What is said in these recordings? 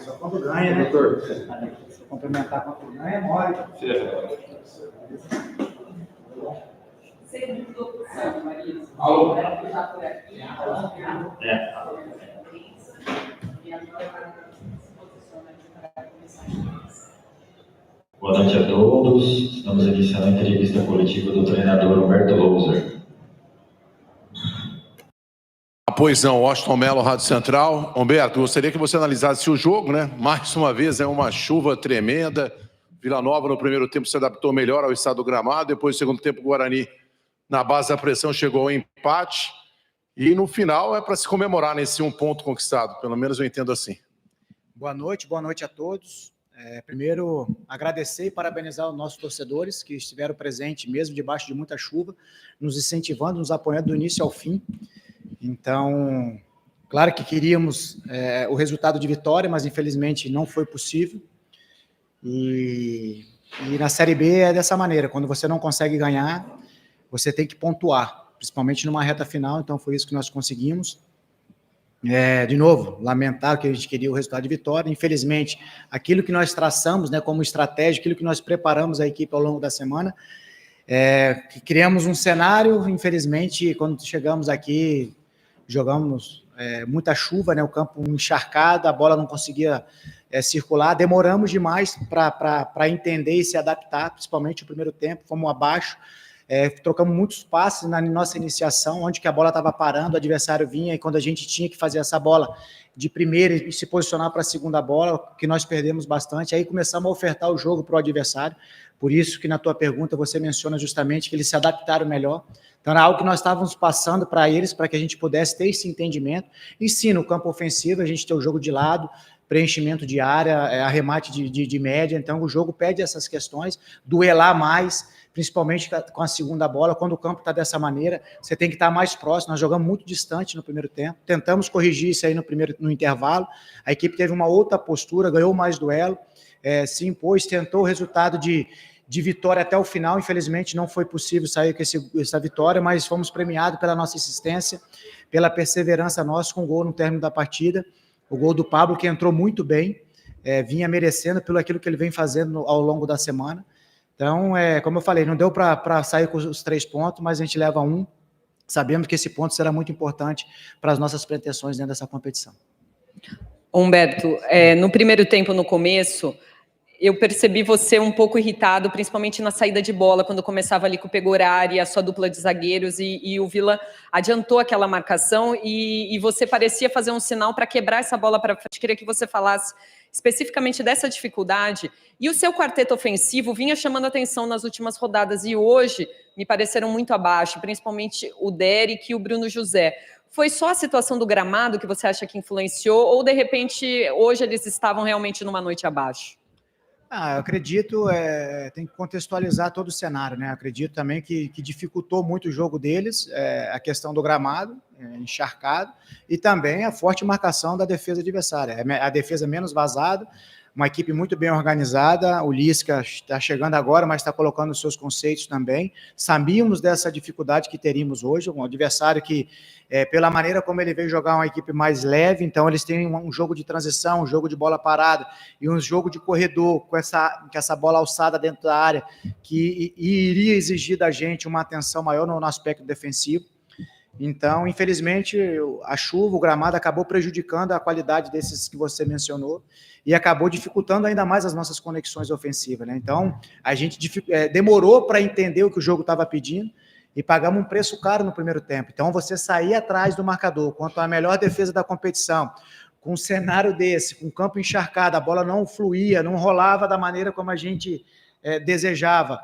Só quando ganha, né, doutor? Complementar quando ganha é mole. Segunda opção, Maria. Alô? Já por aqui. Boa noite a todos. Estamos iniciando a entrevista coletiva do treinador Humberto Louser. Pois não, Washington Mello, Rádio Central. Humberto, gostaria que você analisasse o jogo, né? Mais uma vez, é uma chuva tremenda. Vila Nova, no primeiro tempo, se adaptou melhor ao estado do gramado. Depois, no segundo tempo, o Guarani, na base da pressão, chegou ao empate. E no final, é para se comemorar nesse 1 ponto conquistado. Pelo menos eu entendo assim. Boa noite a todos. Primeiro, agradecer e parabenizar os nossos torcedores que estiveram presentes, mesmo debaixo de muita chuva, nos incentivando, nos apoiando do início ao fim. Então, claro que queríamos o resultado de vitória, mas infelizmente não foi possível. E na Série B é dessa maneira, quando você não consegue ganhar, você tem que pontuar, principalmente numa reta final, então foi isso que nós conseguimos. De novo, lamentar que a gente queria o resultado de vitória, infelizmente, aquilo que nós traçamos, né, como estratégia, aquilo que nós preparamos a equipe ao longo da semana, que criamos um cenário, infelizmente, quando chegamos aqui, jogamos muita chuva, né, o campo encharcado, a bola não conseguia circular, demoramos demais para entender e se adaptar, principalmente no primeiro tempo, fomos abaixo, trocamos muitos passes na nossa iniciação, onde que a bola estava parando, o adversário vinha, e quando a gente tinha que fazer essa bola de primeira e se posicionar para a segunda bola, que nós perdemos bastante, aí começamos a ofertar o jogo para o adversário, por isso que na tua pergunta você menciona justamente que eles se adaptaram melhor. Então era algo que nós estávamos passando para eles, para que a gente pudesse ter esse entendimento. E sim, no campo ofensivo, a gente tem o jogo de lado, preenchimento de área, arremate de média, então o jogo pede essas questões, duelar mais, principalmente com a segunda bola, quando o campo está dessa maneira, você tem que estar mais próximo, nós jogamos muito distante no primeiro tempo, tentamos corrigir isso aí no intervalo, a equipe teve uma outra postura, ganhou mais duelo, se impôs, tentou o resultado de vitória até o final, infelizmente não foi possível sair com essa vitória, mas fomos premiados pela nossa insistência, pela perseverança nossa com o gol no término da partida, o gol do Pablo, que entrou muito bem, vinha merecendo pelo aquilo que ele vem fazendo ao longo da semana. Então, como eu falei, não deu para sair com os 3 pontos, mas a gente leva 1, sabemos que esse ponto será muito importante para as nossas pretensões dentro dessa competição. Humberto, no primeiro tempo, no começo, eu percebi você um pouco irritado, principalmente na saída de bola, quando começava ali com o Pegorari, a sua dupla de zagueiros, e o Vila adiantou aquela marcação, e você parecia fazer um sinal para quebrar essa bola para frente. Queria que você falasse especificamente dessa dificuldade, e o seu quarteto ofensivo vinha chamando atenção nas últimas rodadas, e hoje me pareceram muito abaixo, principalmente o Derek e o Bruno José. Foi só a situação do gramado que você acha que influenciou, ou de repente hoje eles estavam realmente numa noite abaixo? Eu acredito, tem que contextualizar todo o cenário, né? Acredito também que dificultou muito o jogo deles, a questão do gramado, encharcado, e também a forte marcação da defesa adversária. A defesa menos vazada, uma equipe muito bem organizada, o Lisca está chegando agora, mas está colocando os seus conceitos também. Sabíamos dessa dificuldade que teríamos hoje, um adversário que, pela maneira como ele veio jogar, uma equipe mais leve, então eles têm um jogo de transição, um jogo de bola parada e um jogo de corredor com essa bola alçada dentro da área, que iria exigir da gente uma atenção maior no aspecto defensivo. Então, infelizmente, a chuva, o gramado acabou prejudicando a qualidade desses que você mencionou e acabou dificultando ainda mais as nossas conexões ofensivas, né? Então, a gente demorou para entender o que o jogo estava pedindo e pagamos um preço caro no primeiro tempo. Então, você sair atrás do marcador, quanto à melhor defesa da competição, com um cenário desse, com o campo encharcado, a bola não fluía, não rolava da maneira como a gente desejava.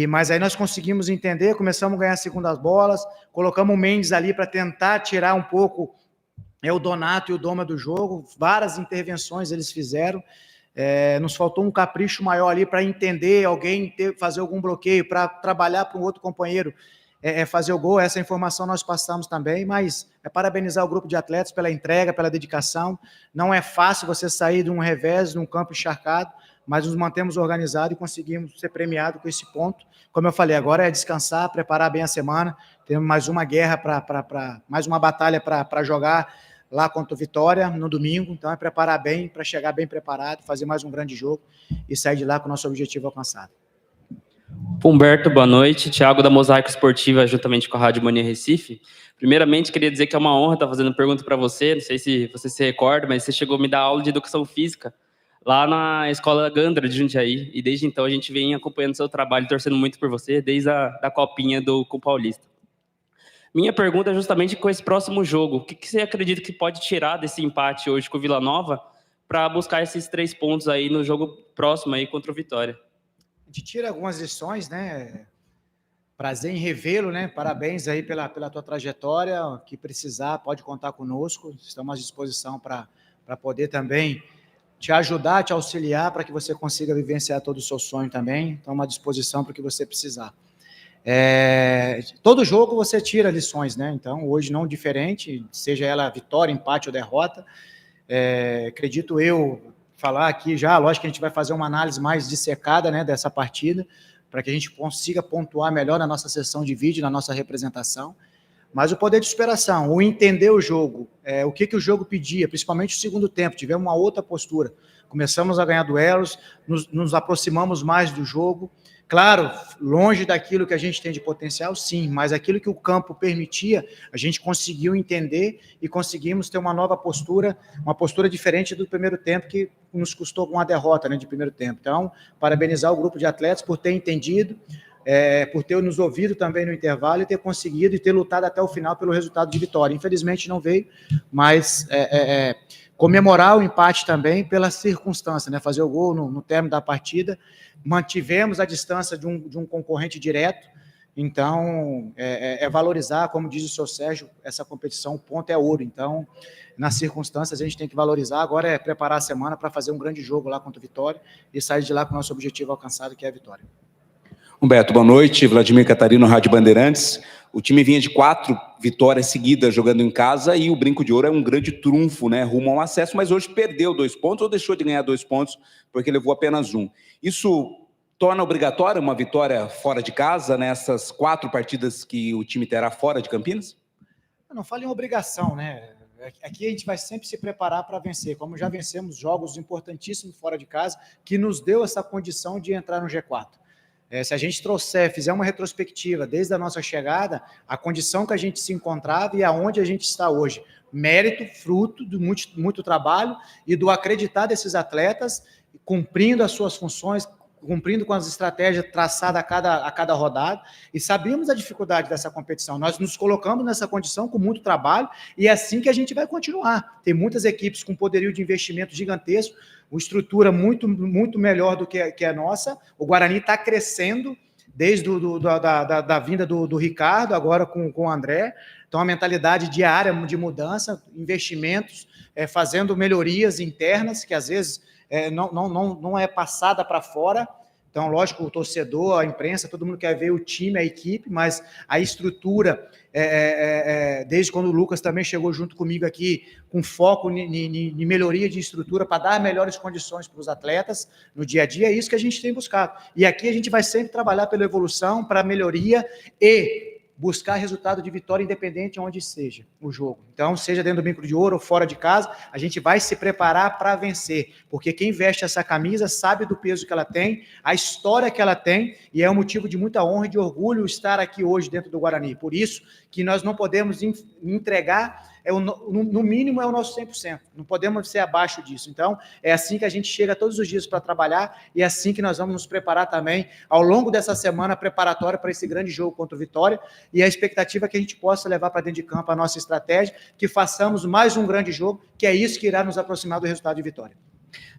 Mas aí nós conseguimos entender, começamos a ganhar segundas bolas, colocamos o Mendes ali para tentar tirar um pouco o Donato e o Doma do jogo, várias intervenções eles fizeram, nos faltou um capricho maior ali para entender, alguém fazer algum bloqueio, para trabalhar para um outro companheiro fazer o gol, essa informação nós passamos também, mas parabenizar o grupo de atletas pela entrega, pela dedicação, não é fácil você sair de um revés, de um campo encharcado, mas nos mantemos organizados e conseguimos ser premiados com esse ponto. Como eu falei, agora é descansar, preparar bem a semana, temos mais uma guerra, mais uma batalha para jogar lá contra o Vitória no domingo, então é preparar bem, para chegar bem preparado, fazer mais um grande jogo e sair de lá com o nosso objetivo alcançado. Humberto, boa noite. Thiago da Mosaico Esportiva, juntamente com a Rádio Mania Recife. Primeiramente, queria dizer que é uma honra estar fazendo pergunta para você. Não sei se você se recorda, mas você chegou a me dar aula de educação física lá na Escola Gandra de Jundiaí. E desde então a gente vem acompanhando seu trabalho, torcendo muito por você, desde a da copinha com o Paulista. Minha pergunta é justamente com esse próximo jogo. O que você acredita que pode tirar desse empate hoje com o Vila Nova para buscar esses 3 pontos aí no jogo próximo aí contra o Vitória? A gente tira algumas lições, né? Prazer em revê-lo, né? Parabéns aí pela tua trajetória. O que precisar, pode contar conosco. Estamos à disposição para poder também te ajudar, te auxiliar, para que você consiga vivenciar todo o seu sonho também. Estamos à disposição para o que você precisar. Todo jogo você tira lições, né? Então, hoje não diferente, seja ela vitória, empate ou derrota. Acredito eu falar aqui já, lógico que a gente vai fazer uma análise mais dissecada, né, dessa partida, para que a gente consiga pontuar melhor na nossa sessão de vídeo, na nossa representação, mas o poder de superação, o entender o jogo, o que o jogo pedia, principalmente o segundo tempo, tivemos uma outra postura, começamos a ganhar duelos, nos aproximamos mais do jogo, claro, longe daquilo que a gente tem de potencial, sim, mas aquilo que o campo permitia, a gente conseguiu entender e conseguimos ter uma nova postura, uma postura diferente do primeiro tempo, que nos custou uma derrota, né, de primeiro tempo. Então, parabenizar o grupo de atletas por ter entendido, por ter nos ouvido também no intervalo e ter conseguido e ter lutado até o final pelo resultado de vitória. Infelizmente não veio, mas comemorar o empate também pela circunstância, né? Fazer o gol no término da partida, mantivemos a distância de um concorrente direto, então valorizar, como diz o senhor Sérgio, essa competição, o ponto é ouro, então nas circunstâncias a gente tem que valorizar, agora é preparar a semana para fazer um grande jogo lá contra o Vitória e sair de lá com o nosso objetivo alcançado, que é a vitória. Humberto, boa noite. Vladimir Catarino, Rádio Bandeirantes. O time vinha de 4 vitórias seguidas jogando em casa e o Brinco de Ouro é um grande trunfo, né, rumo ao acesso, mas hoje perdeu 2 pontos ou deixou de ganhar 2 pontos porque levou apenas 1. Isso torna obrigatória uma vitória fora de casa nessas 4 partidas que o time terá fora de Campinas? Eu não falo em obrigação, né? Aqui a gente vai sempre se preparar para vencer, como já vencemos jogos importantíssimos fora de casa, que nos deu essa condição de entrar no G4. Se a gente fizer uma retrospectiva desde a nossa chegada, a condição que a gente se encontrava e aonde a gente está hoje. Mérito, fruto do muito trabalho e do acreditar desses atletas, cumprindo as suas funções, cumprindo com as estratégias traçadas a cada rodada, e sabíamos a dificuldade dessa competição. Nós nos colocamos nessa condição com muito trabalho, e é assim que a gente vai continuar. Tem muitas equipes com poderio de investimento gigantesco, uma estrutura muito, muito melhor do que a nossa. O Guarani está crescendo desde da vinda do Ricardo, agora com o André. Então, a mentalidade diária de mudança, investimentos, fazendo melhorias internas, que às vezes não é passada para fora. Então, lógico, o torcedor, a imprensa, todo mundo quer ver o time, a equipe, mas a estrutura, desde quando o Lucas também chegou junto comigo aqui, com foco em melhoria de estrutura para dar melhores condições para os atletas no dia a dia, é isso que a gente tem buscado. E aqui a gente vai sempre trabalhar pela evolução, para melhoria e buscar resultado de vitória independente onde seja o jogo. Então, seja dentro do Brinco de Ouro ou fora de casa, a gente vai se preparar para vencer, porque quem veste essa camisa sabe do peso que ela tem, a história que ela tem, e é um motivo de muita honra e de orgulho estar aqui hoje dentro do Guarani. Por isso que nós não podemos entregar, no mínimo é o nosso 100%, não podemos ser abaixo disso. Então, é assim que a gente chega todos os dias para trabalhar, e é assim que nós vamos nos preparar também, ao longo dessa semana preparatória para esse grande jogo contra o Vitória, e a expectativa é que a gente possa levar para dentro de campo a nossa estratégia, que façamos mais um grande jogo, que é isso que irá nos aproximar do resultado de vitória.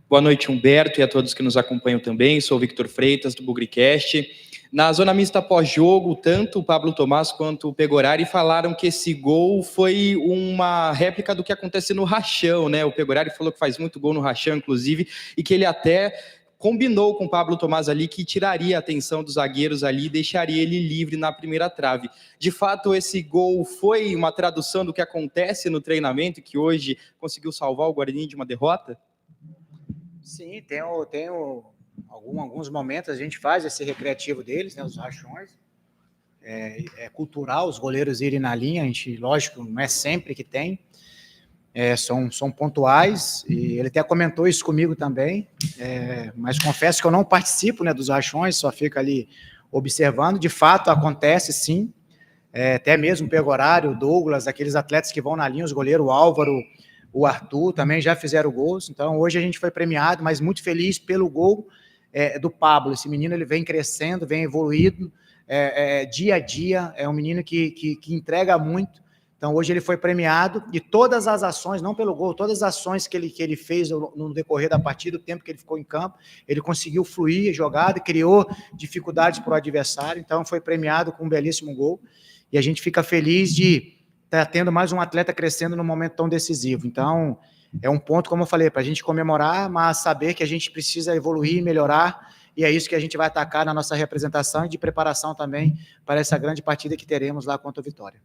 Boa noite, Humberto, e a todos que nos acompanham também. Sou o Victor Freitas, do Bugricast. Na zona mista pós-jogo, tanto o Pablo Tomás quanto o Pegorari falaram que esse gol foi uma réplica do que acontece no Rachão, né? O Pegorari falou que faz muito gol no Rachão, inclusive, e que ele até combinou com o Pablo Tomás ali que tiraria a atenção dos zagueiros ali e deixaria ele livre na primeira trave. De fato, esse gol foi uma tradução do que acontece no treinamento, que hoje conseguiu salvar o Guarani de uma derrota? Sim, tem alguns momentos a gente faz esse recreativo deles, né, os rachões. É cultural os goleiros irem na linha, a gente, lógico, não é sempre que tem. são pontuais, e ele até comentou isso comigo também, mas confesso que eu não participo, né, dos rachões, só fico ali observando. De fato, acontece sim, até mesmo o Pegorari, o Douglas, aqueles atletas que vão na linha, os goleiros, o Álvaro, o Arthur, também já fizeram gols. Então, hoje a gente foi premiado, mas muito feliz pelo gol do Pablo. Esse menino, ele vem crescendo, vem evoluindo, dia a dia, é um menino que entrega muito. Então, hoje ele foi premiado, e todas as ações, não pelo gol, todas as ações que ele fez no decorrer da partida, o tempo que ele ficou em campo, ele conseguiu fluir a jogada, criou dificuldades para o adversário, então foi premiado com um belíssimo gol, e a gente fica feliz de estar tendo mais um atleta crescendo num momento tão decisivo. Então, é um ponto, como eu falei, para a gente comemorar, mas saber que a gente precisa evoluir, melhorar, e é isso que a gente vai atacar na nossa representação e de preparação também para essa grande partida que teremos lá contra o Vitória.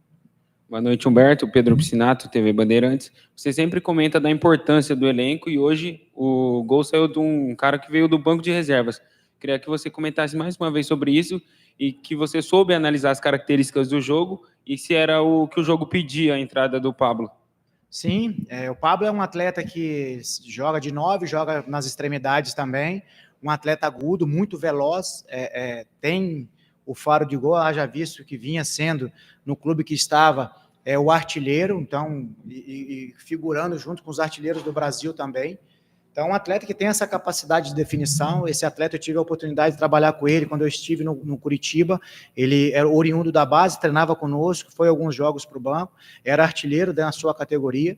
Boa noite, Humberto. Pedro Piscinato, TV Bandeirantes. Você sempre comenta da importância do elenco e hoje o gol saiu de um cara que veio do banco de reservas. Queria que você comentasse mais uma vez sobre isso e que você soube analisar as características do jogo e se era o que o jogo pedia, a entrada do Pablo. Sim, o Pablo é um atleta que joga de 9, joga nas extremidades também, um atleta agudo, muito veloz, tem o faro de gol, haja visto que vinha sendo no clube que estava o artilheiro, então, e figurando junto com os artilheiros do Brasil também. Então, um atleta que tem essa capacidade de definição. Esse atleta, eu tive a oportunidade de trabalhar com ele quando eu estive no Curitiba. Ele era oriundo da base, treinava conosco, foi a alguns jogos para o banco, era artilheiro na sua categoria.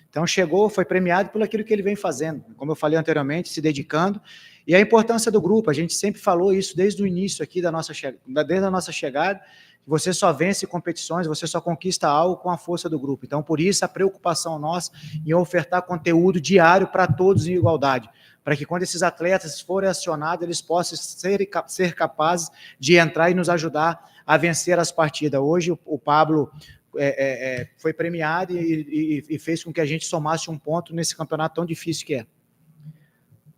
Então, chegou, foi premiado por aquilo que ele vem fazendo, como eu falei anteriormente, se dedicando. E a importância do grupo, a gente sempre falou isso desde o início aqui, desde a nossa chegada, que você só vence competições, você só conquista algo com a força do grupo. Então, por isso, a preocupação nossa em ofertar conteúdo diário para todos em igualdade, para que quando esses atletas forem acionados, eles possam ser capazes de entrar e nos ajudar a vencer as partidas. Hoje, o Pablo foi premiado e fez com que a gente somasse um ponto nesse campeonato tão difícil que é.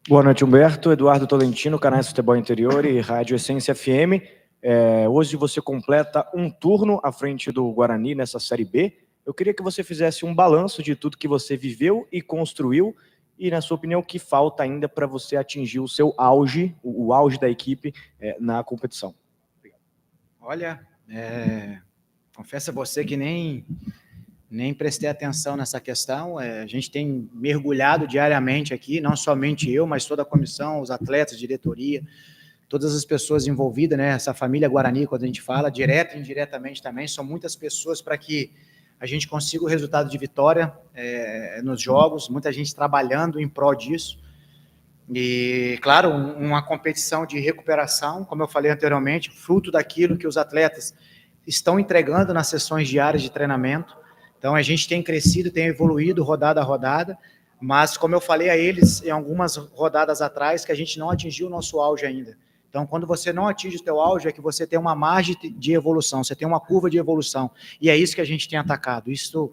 Boa noite, Humberto. Eduardo Tolentino, canais Futebol Interior e Rádio Essência FM. Hoje você completa um turno à frente do Guarani nessa Série B. Eu queria que você fizesse um balanço de tudo que você viveu e construiu e, na sua opinião, o que falta ainda para você atingir o seu auge, o auge da equipe na competição. Obrigado. Olha, confesso a você que nem prestei atenção nessa questão. A gente tem mergulhado diariamente aqui, não somente eu, mas toda a comissão, os atletas, diretoria, todas as pessoas envolvidas, né? Essa família Guarani, quando a gente fala, direta e indiretamente também, são muitas pessoas para que a gente consiga o resultado de vitória nos jogos, muita gente trabalhando em prol disso. E, claro, uma competição de recuperação, como eu falei anteriormente, fruto daquilo que os atletas estão entregando nas sessões diárias de treinamento. Então, a gente tem crescido, tem evoluído rodada a rodada, mas, como eu falei a eles em algumas rodadas atrás, que a gente não atingiu o nosso auge ainda. Então, quando você não atinge o teu auge, é que você tem uma margem de evolução, você tem uma curva de evolução, e é isso que a gente tem atacado. Isso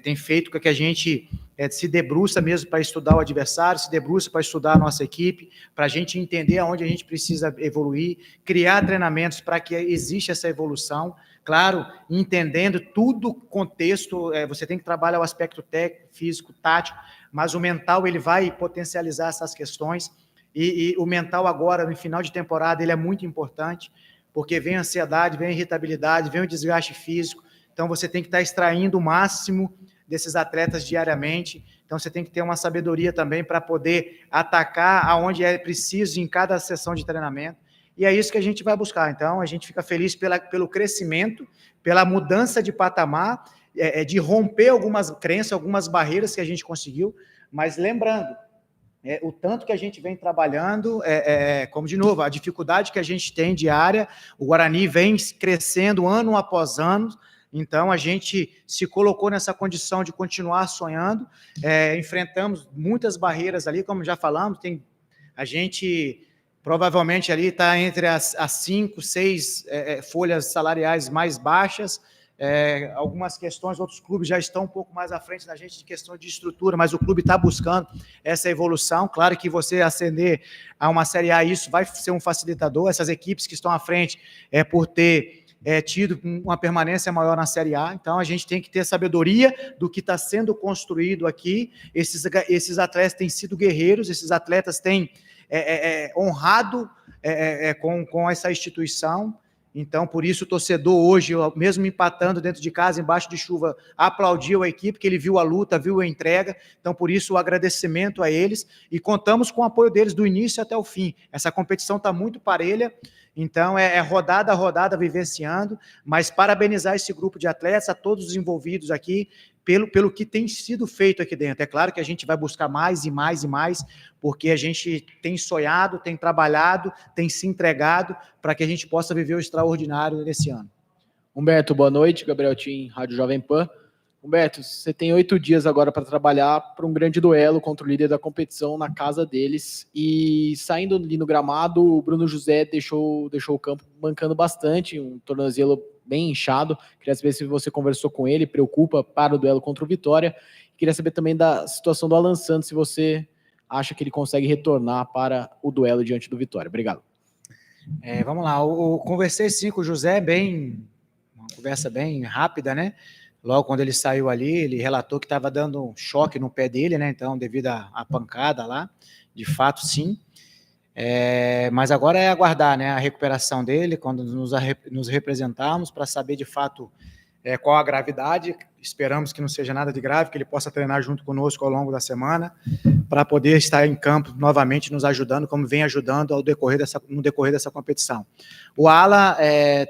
tem feito com que a gente se debruça mesmo para estudar o adversário, se debruça para estudar a nossa equipe, para a gente entender aonde a gente precisa evoluir, criar treinamentos para que exista essa evolução. Claro, entendendo tudo o contexto, você tem que trabalhar o aspecto técnico, físico, tático, mas o mental ele vai potencializar essas questões, e o mental agora, no final de temporada, ele é muito importante, porque vem a ansiedade, vem a irritabilidade, vem o desgaste físico, então você tem que estar extraindo o máximo desses atletas diariamente, então você tem que ter uma sabedoria também para poder atacar aonde é preciso em cada sessão de treinamento. E é isso que a gente vai buscar. Então, a gente fica feliz pelo crescimento, pela mudança de patamar, de romper algumas crenças, algumas barreiras que a gente conseguiu, mas lembrando, o tanto que a gente vem trabalhando, como de novo, a dificuldade que a gente tem diária, o Guarani vem crescendo ano após ano, então a gente se colocou nessa condição de continuar sonhando, enfrentamos muitas barreiras ali, como já falamos, a gente provavelmente ali está entre as 5, 6 folhas salariais mais baixas, algumas questões, outros clubes já estão um pouco mais à frente da gente de questão de estrutura, mas o clube está buscando essa evolução. Claro que você ascender a uma Série A, isso vai ser um facilitador, essas equipes que estão à frente, por ter tido uma permanência maior na Série A. Então, a gente tem que ter sabedoria do que está sendo construído aqui. Esses atletas têm sido guerreiros, esses atletas têm honrado com essa instituição. Então, por isso, o torcedor hoje, mesmo empatando dentro de casa, embaixo de chuva, aplaudiu a equipe, que ele viu a luta, viu a entrega. Então, por isso, o agradecimento a eles. E contamos com o apoio deles do início até o fim. Essa competição está muito parelha. Então, rodada a rodada vivenciando. Mas parabenizar esse grupo de atletas, a todos os envolvidos aqui, pelo que tem sido feito aqui dentro. É claro que a gente vai buscar mais e mais e mais, porque a gente tem sonhado, tem trabalhado, tem se entregado para que a gente possa viver o extraordinário nesse ano. Humberto, boa noite. Gabriel Tim, Rádio Jovem Pan. Humberto, você tem 8 dias agora para trabalhar para um grande duelo contra o líder da competição na casa deles. E saindo ali no gramado, o Bruno José deixou o campo mancando bastante, um tornozelo bem inchado. Queria saber se você conversou com ele, preocupa para o duelo contra o Vitória. Queria saber também da situação do Alan Santos, se você acha que ele consegue retornar para o duelo diante do Vitória. Obrigado. Vamos lá, eu conversei sim com o José, uma conversa bem rápida, né? Logo quando ele saiu ali, ele relatou que estava dando um choque no pé dele, né? Então, devido à pancada lá, de fato, sim. Mas agora é aguardar, né, a recuperação dele, quando nos representarmos, para saber de fato qual a gravidade. Esperamos que não seja nada de grave, que ele possa treinar junto conosco ao longo da semana, para poder estar em campo novamente nos ajudando, como vem ajudando no decorrer dessa competição. O Alan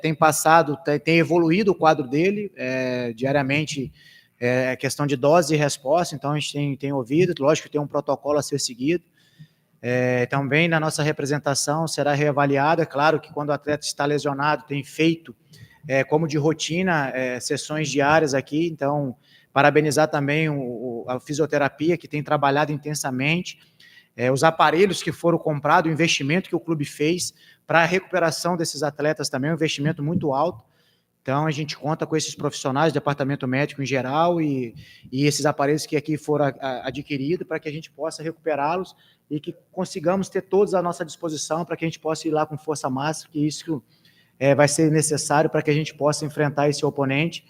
tem evoluído o quadro dele diariamente, questão de dose e resposta, então a gente tem ouvido, lógico que tem um protocolo a ser seguido. Também na nossa representação será reavaliado. É claro que quando o atleta está lesionado, tem feito como de rotina sessões diárias aqui, então parabenizar também a fisioterapia, que tem trabalhado intensamente, os aparelhos que foram comprados, o investimento que o clube fez para a recuperação desses atletas também, um investimento muito alto. Então, a gente conta com esses profissionais, departamento médico em geral, e esses aparelhos que aqui foram adquiridos, para que a gente possa recuperá-los e que consigamos ter todos à nossa disposição, para que a gente possa ir lá com força máxima, que isso vai ser necessário para que a gente possa enfrentar esse oponente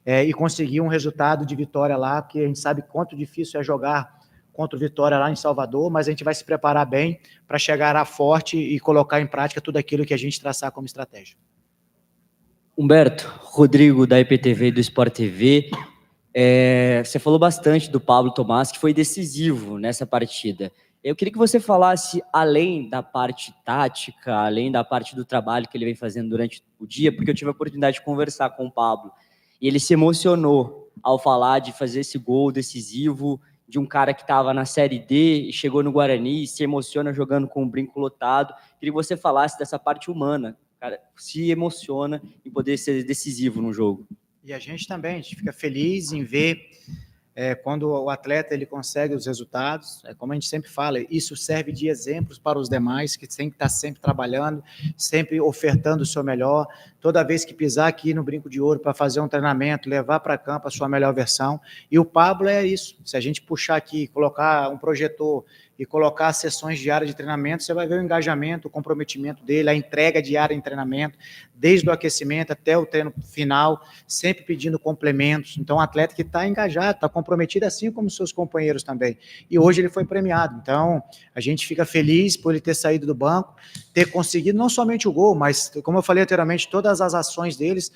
e conseguir um resultado de vitória lá, porque a gente sabe quanto difícil é jogar contra o Vitória lá em Salvador, mas a gente vai se preparar bem para chegar lá forte e colocar em prática tudo aquilo que a gente traçar como estratégia. Humberto, Rodrigo da IPTV e do Sport TV, você falou bastante do Pablo Thomaz, que foi decisivo nessa partida. Eu queria que você falasse, além da parte tática, além da parte do trabalho que ele vem fazendo durante o dia, porque eu tive a oportunidade de conversar com o Pablo, e ele se emocionou ao falar de fazer esse gol decisivo de um cara que estava na Série D e chegou no Guarani e se emociona jogando com o brinco lotado. Queria que você falasse dessa parte humana, cara, se emociona em poder ser decisivo no jogo. E a gente também, a gente fica feliz em ver quando o atleta ele consegue os resultados. Como a gente sempre fala, isso serve de exemplos para os demais, que tem que estar sempre trabalhando, sempre ofertando o seu melhor. Toda vez que pisar aqui no Brinco de Ouro para fazer um treinamento, levar para campo a sua melhor versão. E o Pablo é isso. Se a gente puxar aqui, colocar um projetor e colocar sessões diárias de treinamento, você vai ver o engajamento, o comprometimento dele, a entrega diária em treinamento, desde o aquecimento até o treino final, sempre pedindo complementos. Então, um atleta que está engajado, está comprometido, assim como seus companheiros também. E hoje ele foi premiado. Então, a gente fica feliz por ele ter saído do banco, ter conseguido não somente o gol, mas, como eu falei anteriormente, todas as ações deles,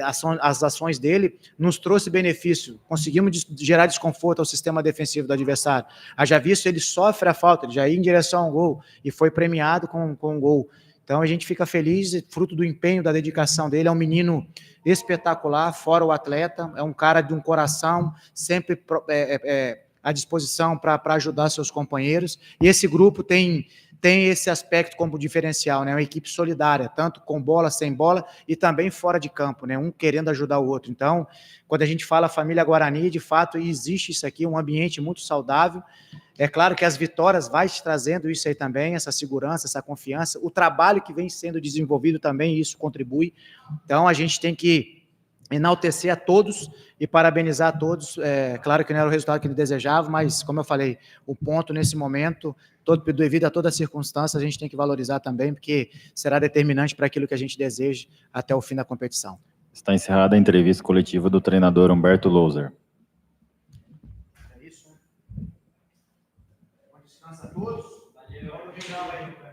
as ações dele nos trouxe benefício. Conseguimos gerar desconforto ao sistema defensivo do adversário. Haja visto, ele sofre a falta, ele já ia em direção ao gol e foi premiado com um gol. Então a gente fica feliz, fruto do empenho, da dedicação dele. É um menino espetacular, fora o atleta, é um cara de um coração sempre à disposição para ajudar seus companheiros. E esse grupo tem esse aspecto como diferencial, né? Uma equipe solidária, tanto com bola, sem bola e também fora de campo, né? Um querendo ajudar o outro. Então, quando a gente fala família Guarani, de fato existe isso aqui, um ambiente muito saudável. É claro que as vitórias vai te trazendo isso aí também, essa segurança, essa confiança, o trabalho que vem sendo desenvolvido também, isso contribui. Então, a gente tem que enaltecer a todos e parabenizar a todos. Claro que não era o resultado que ele desejava, mas, como eu falei, o ponto nesse momento, devido a toda a circunstância, a gente tem que valorizar também, porque será determinante para aquilo que a gente deseja até o fim da competição. Está encerrada a entrevista coletiva do treinador Humberto Louser. É isso. Bom descanso a todos. Valeu.